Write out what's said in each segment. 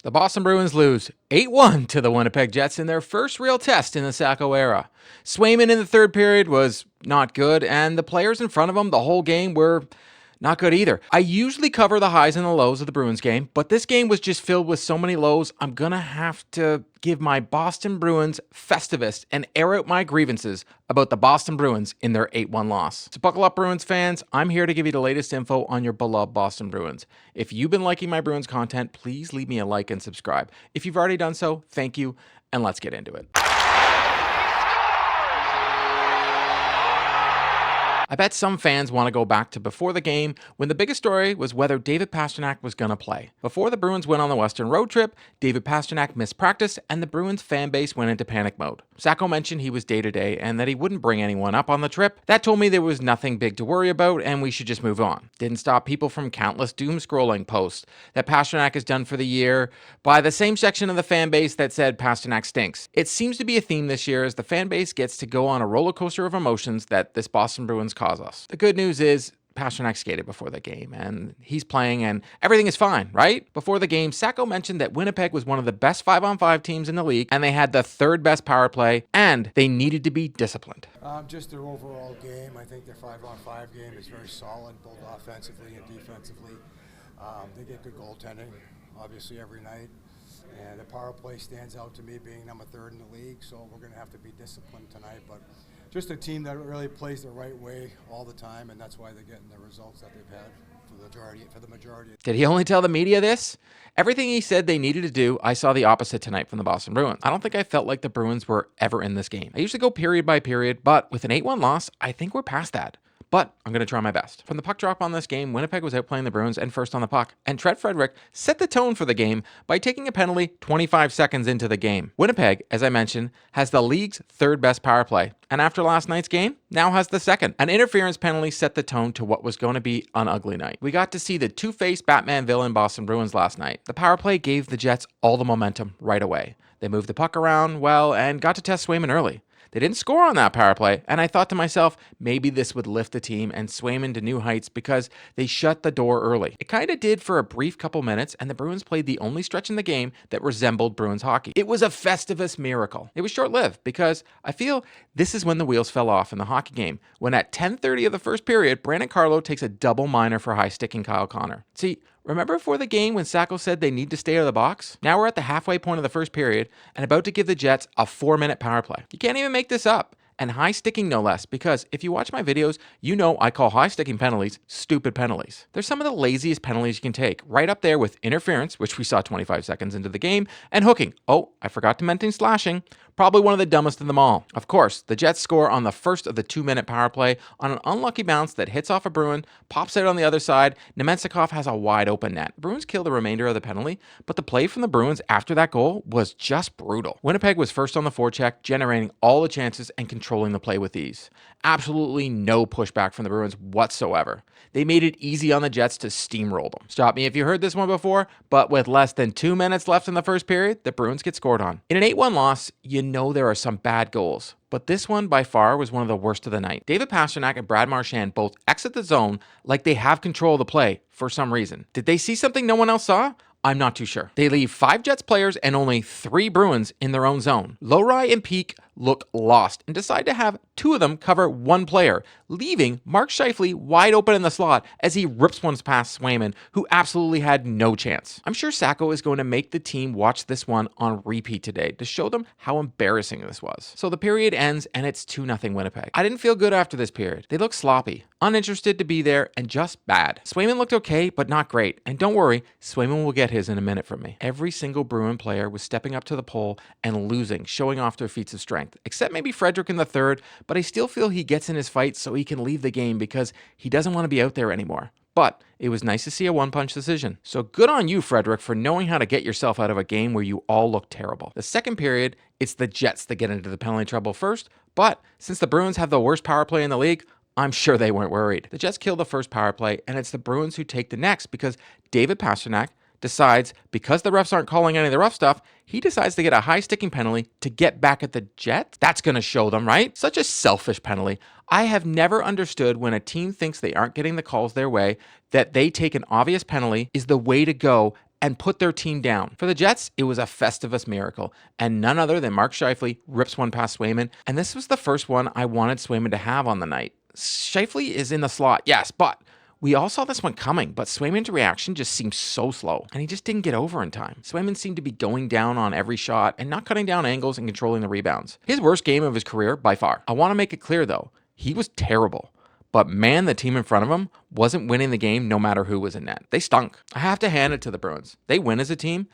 The Boston Bruins lose 8-1 to the Winnipeg Jets in their first real test in the Sacco era. Swayman in the third period was not good, and the players in front of him the whole game were not good either. I usually cover the highs and the lows of the Bruins game, but this game was just filled with so many lows, I'm gonna have to give my Boston Bruins Festivus and air out my grievances about the Boston Bruins in their 8-1 loss. So buckle up, Bruins fans. I'm here to give you the latest info on your beloved Boston Bruins. If you've been liking my Bruins content, please leave me a like and subscribe. If you've already done so, thank you, and let's get into it. I bet some fans want to go back to before the game when the biggest story was whether David Pastrnak was going to play. Before the Bruins went on the Western road trip, David Pastrnak missed practice and the Bruins fan base went into panic mode. Sacco mentioned he was day-to-day and that he wouldn't bring anyone up on the trip. That told me there was nothing big to worry about and we should just move on. Didn't stop people from countless doom-scrolling posts that Pastrnak is done for the year by the same section of the fan base that said Pastrnak stinks. It seems to be a theme this year as the fan base gets to go on a roller coaster of emotions that this Boston Bruins cause us. The good news is Pastrnak skated before the game and he's playing and everything is fine, right? Before the game, Sacco mentioned that Winnipeg was one of the best 5-on-5 teams in the league and they had the third best power play and they needed to be disciplined. Just their overall game, I think their 5-on-5 game is very solid, both offensively and defensively. They get good goaltending, obviously, every night. And the power play stands out to me being number 3rd in the league, so we're going to have to be disciplined tonight. But just a team that really plays the right way all the time, and that's why they're getting the results that they've had for the majority. Did he only tell the media this? Everything he said they needed to do, I saw the opposite tonight from the Boston Bruins. I don't think I felt like the Bruins were ever in this game. I usually go period by period, but with an 8-1 loss, I think we're past that. But I'm going to try my best. From the puck drop on this game, Winnipeg was outplaying the Bruins and first on the puck. And Trent Frederic set the tone for the game by taking a penalty 25 seconds into the game. Winnipeg, as I mentioned, has the league's 3rd best power play. And after last night's game, now has the 2nd. An interference penalty set the tone to what was going to be an ugly night. We got to see the two-faced Batman villain Boston Bruins last night. The power play gave the Jets all the momentum right away. They moved the puck around well and got to test Swayman early. They didn't score on that power play, and I thought to myself, maybe this would lift the team and Swayman to new heights because they shut the door early. It kind of did for a brief couple minutes, and the Bruins played the only stretch in the game that resembled Bruins hockey. It was a Festivus miracle. It was short-lived because I feel this is when the wheels fell off in the hockey game, when at 10:30 of the first period, Brandon Carlo takes a double minor for high-sticking Kyle Connor. See, remember before the game when Sacco said they need to stay out of the box? Now we're at the halfway point of the first period and about to give the Jets a 4-minute power play. You can't even make this up. And high sticking no less, because if you watch my videos, you know I call high sticking penalties stupid penalties. They're some of the laziest penalties you can take, right up there with interference, which we saw 25 seconds into the game, and hooking. Oh, I forgot to mention slashing. Probably one of the dumbest of them all. Of course, the Jets score on the first of the 2-minute power play on an unlucky bounce that hits off a Bruin, pops out on the other side. Nemensikoff has a wide open net. The Bruins kill the remainder of the penalty, but the play from the Bruins after that goal was just brutal. Winnipeg was first on the forecheck, generating all the chances and controlling the play with ease. Absolutely no pushback from the Bruins whatsoever. They made it easy on the Jets to steamroll them. Stop me if you heard this one before, but with less than 2 minutes left in the first period, the Bruins get scored on. In an 8-1 loss, you know there are some bad goals, but this one by far was one of the worst of the night. David Pastrnak and Brad Marchand both exit the zone like they have control of the play for some reason. Did they see something no one else saw? I'm not too sure. They leave 5 Jets players and only 3 Bruins in their own zone. Lowry and Peak look lost and decide to have 2 of them cover 1 player, leaving Mark Scheifele wide open in the slot as he rips one past Swayman, who absolutely had no chance. I'm sure Sacco is going to make the team watch this one on repeat today to show them how embarrassing this was. So the period ends and it's 2-0 Winnipeg. I didn't feel good after this period. They looked sloppy, uninterested to be there, and just bad. Swayman looked okay, but not great. And don't worry, Swayman will get his in a minute from me. Every single Bruin player was stepping up to the pole and losing, showing off their feats of strength, except maybe Frederic in the third, but I still feel he gets in his fight so he can leave the game because he doesn't want to be out there anymore. But it was nice to see a one-punch decision. So good on you, Frederic, for knowing how to get yourself out of a game where you all look terrible. The second period, it's the Jets that get into the penalty trouble first, but since the Bruins have the worst power play in the league, I'm sure they weren't worried. The Jets kill the first power play, and it's the Bruins who take the next because David Pastrnak decides, because the refs aren't calling any of the rough stuff, he decides to get a high-sticking penalty to get back at the Jets. That's going to show them, right? Such a selfish penalty. I have never understood when a team thinks they aren't getting the calls their way, that they take an obvious penalty is the way to go and put their team down. For the Jets, it was a Festivus miracle, and none other than Mark Scheifele rips one past Swayman, and this was the first one I wanted Swayman to have on the night. Scheifele is in the slot, yes, but we all saw this one coming, but Swayman's reaction just seemed so slow, and he just didn't get over in time. Swayman seemed to be going down on every shot and not cutting down angles and controlling the rebounds. His worst game of his career by far. I want to make it clear though, he was terrible. But man, the team in front of him wasn't winning the game no matter who was in net. They stunk. I have to hand it to the Bruins. They win as a team,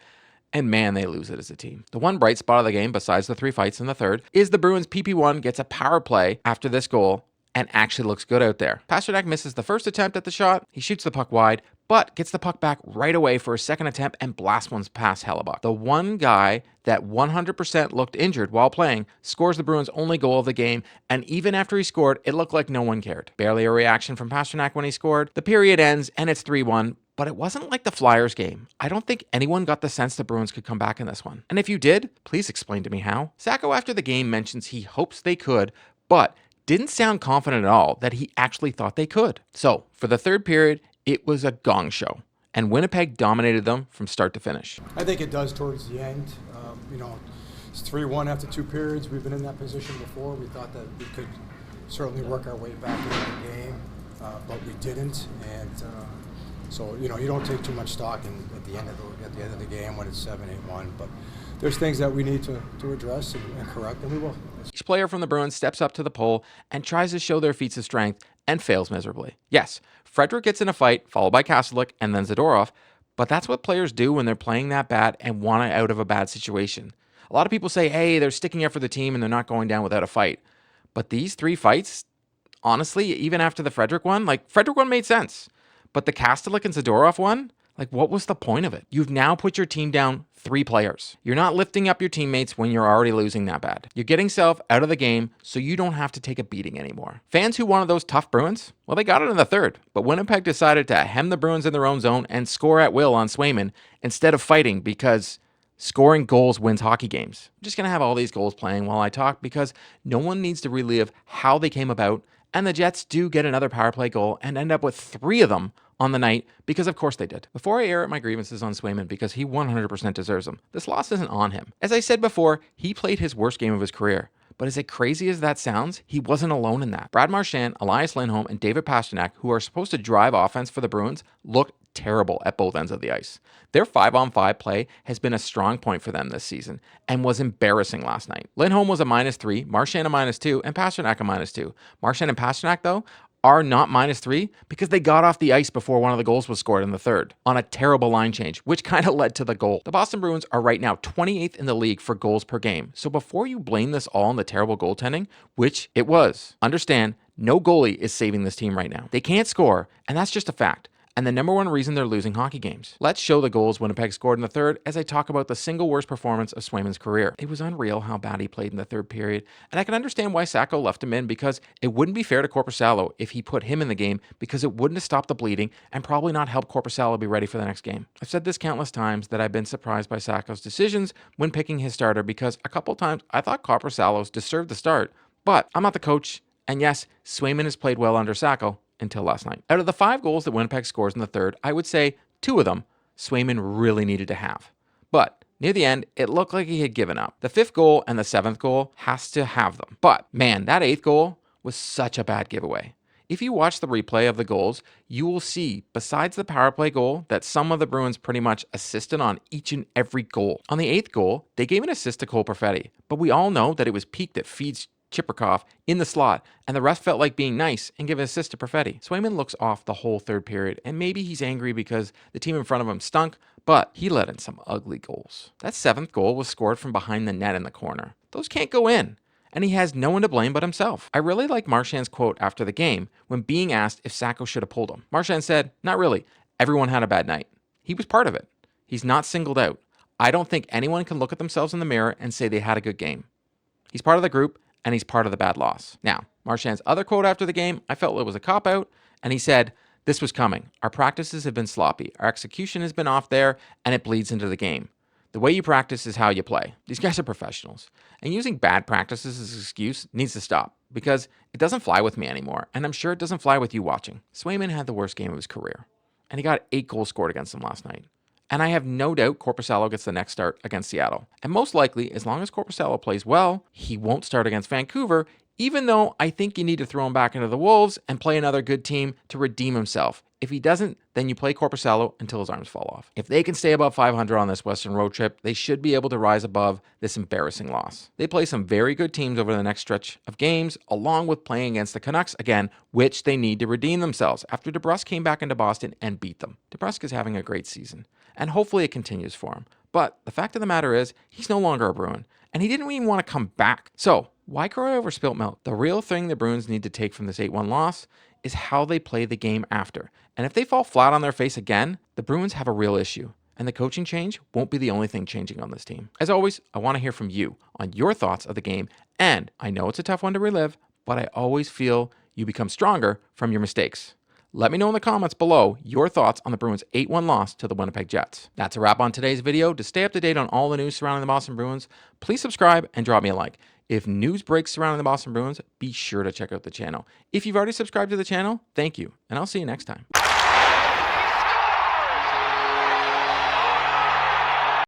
and man, they lose it as a team. The one bright spot of the game, besides the 3 fights in the third, is the Bruins PP1 gets a power play after this goal and actually looks good out there. Pastrnak misses the first attempt at the shot. He shoots the puck wide, but gets the puck back right away for a second attempt and blasts one past Hellebuck. The one guy that 100% looked injured while playing scores the Bruins' only goal of the game, and even after he scored, it looked like no one cared. Barely a reaction from Pastrnak when he scored. The period ends, and it's 3-1, but it wasn't like the Flyers game. I don't think anyone got the sense the Bruins could come back in this one. And if you did, please explain to me how. Sacco after the game mentions he hopes they could, but didn't sound confident at all that he actually thought they could. So, for the third period, it was a gong show, and Winnipeg dominated them from start to finish. I think it does towards the end. It's 3-1 after 2 periods. We've been in that position before. We thought that we could certainly work our way back into the game, but we didn't. And so you don't take too much stock at the end of the game when it's 7-8-1. But there's things that we need to address and correct, and we will. Each player from the Bruins steps up to the pole and tries to show their feats of strength and fails miserably. Yes, Frederic gets in a fight, followed by Kastelik and then Zadorov, but that's what players do when they're playing that bad and want out of a bad situation. A lot of people say, hey, they're sticking up for the team and they're not going down without a fight. But these 3 fights, honestly, even after the Frederic one, Frederic one made sense. But the Kastelik and Zadorov one, what was the point of it? You've now put your team down 3 players. You're not lifting up your teammates when you're already losing that bad. You're getting self out of the game so you don't have to take a beating anymore. Fans who wanted those tough Bruins, well, they got it in the third. But Winnipeg decided to hem the Bruins in their own zone and score at will on Swayman instead of fighting, because scoring goals wins hockey games. I'm just going to have all these goals playing while I talk because no one needs to relive how they came about, and the Jets do get another power play goal and end up with 3 of them on the night, because of course they did. Before I air out my grievances on Swayman, because he 100% deserves them, this loss isn't on him. As I said before, he played his worst game of his career. But as crazy as that sounds, he wasn't alone in that. Brad Marchand, Elias Lindholm, and David Pastrnak, who are supposed to drive offense for the Bruins, looked terrible at both ends of the ice. Their 5-on-5 play has been a strong point for them this season and was embarrassing last night. Lindholm was a -3, Marchand a -2, and Pastrnak a -2. Marchand and Pastrnak, though, are not -3 because they got off the ice before one of the goals was scored in the third on a terrible line change, which kind of led to the goal. The Boston Bruins are right now 28th in the league for goals per game. So before you blame this all on the terrible goaltending, which it was, understand no goalie is saving this team right now. They can't score, and that's just a fact. And the number one reason they're losing hockey games. Let's show the goals Winnipeg scored in the third as I talk about the single worst performance of Swayman's career. It was unreal how bad he played in the third period, and I can understand why Sacco left him in, because it wouldn't be fair to Korpisalo if he put him in the game, because it wouldn't have stopped the bleeding and probably not helped Korpisalo be ready for the next game. I've said this countless times that I've been surprised by Sacco's decisions when picking his starter, because a couple times I thought Korpisalo deserved the start, but I'm not the coach, and yes, Swayman has played well under Sacco, until last night. Out of the 5 goals that Winnipeg scores in the third, I would say 2 of them Swayman really needed to have. But near the end, it looked like he had given up. The 5th goal and the 7th goal has to have them. But man, that 8th goal was such a bad giveaway. If you watch the replay of the goals, you will see, besides the power play goal, that some of the Bruins pretty much assisted on each and every goal. On the 8th goal, they gave an assist to Cole Perfetti, but we all know that it was Peak that feeds Chipperkoff in the slot, and the rest felt like being nice and give an assist to Perfetti. Swayman looks off the whole third period, and maybe he's angry because the team in front of him stunk, but he let in some ugly goals. That 7th goal was scored from behind the net in the corner. Those can't go in, and he has no one to blame but himself. I really like Marchand's quote after the game when being asked if Sacco should have pulled him. Marchand said, "Not really. Everyone had a bad night." He was part of it. He's not singled out. I don't think anyone can look at themselves in the mirror and say they had a good game. He's part of the group, and he's part of the bad loss. Now, Marchand's other quote after the game, I felt it was a cop-out, and he said, "This was coming. Our practices have been sloppy. Our execution has been off there, and it bleeds into the game. The way you practice is how you play." These guys are professionals, and using bad practices as an excuse needs to stop, because it doesn't fly with me anymore, and I'm sure it doesn't fly with you watching. Swayman had the worst game of his career, and he got 8 goals scored against him last night. And I have no doubt Korpisalo gets the next start against Seattle. And most likely, as long as Korpisalo plays well, he won't start against Vancouver, even though I think you need to throw him back into the Wolves and play another good team to redeem himself. If he doesn't, then you play Korpisalo until his arms fall off. If they can stay above 500 on this Western road trip, they should be able to rise above this embarrassing loss. They play some very good teams over the next stretch of games, along with playing against the Canucks again, which they need to redeem themselves after DeBrusk came back into Boston and beat them. DeBrusk is having a great season, and hopefully it continues for him. But the fact of the matter is, he's no longer a Bruin, and he didn't even want to come back. So why cry over spilt milk? The real thing the Bruins need to take from this 8-1 loss is how they play the game after. And if they fall flat on their face again, the Bruins have a real issue. And the coaching change won't be the only thing changing on this team. As always, I want to hear from you on your thoughts of the game. And I know it's a tough one to relive, but I always feel you become stronger from your mistakes. Let me know in the comments below your thoughts on the Bruins' 8-1 loss to the Winnipeg Jets. That's a wrap on today's video. To stay up to date on all the news surrounding the Boston Bruins, please subscribe and drop me a like. If news breaks surrounding the Boston Bruins, be sure to check out the channel. If you've already subscribed to the channel, thank you, and I'll see you next time.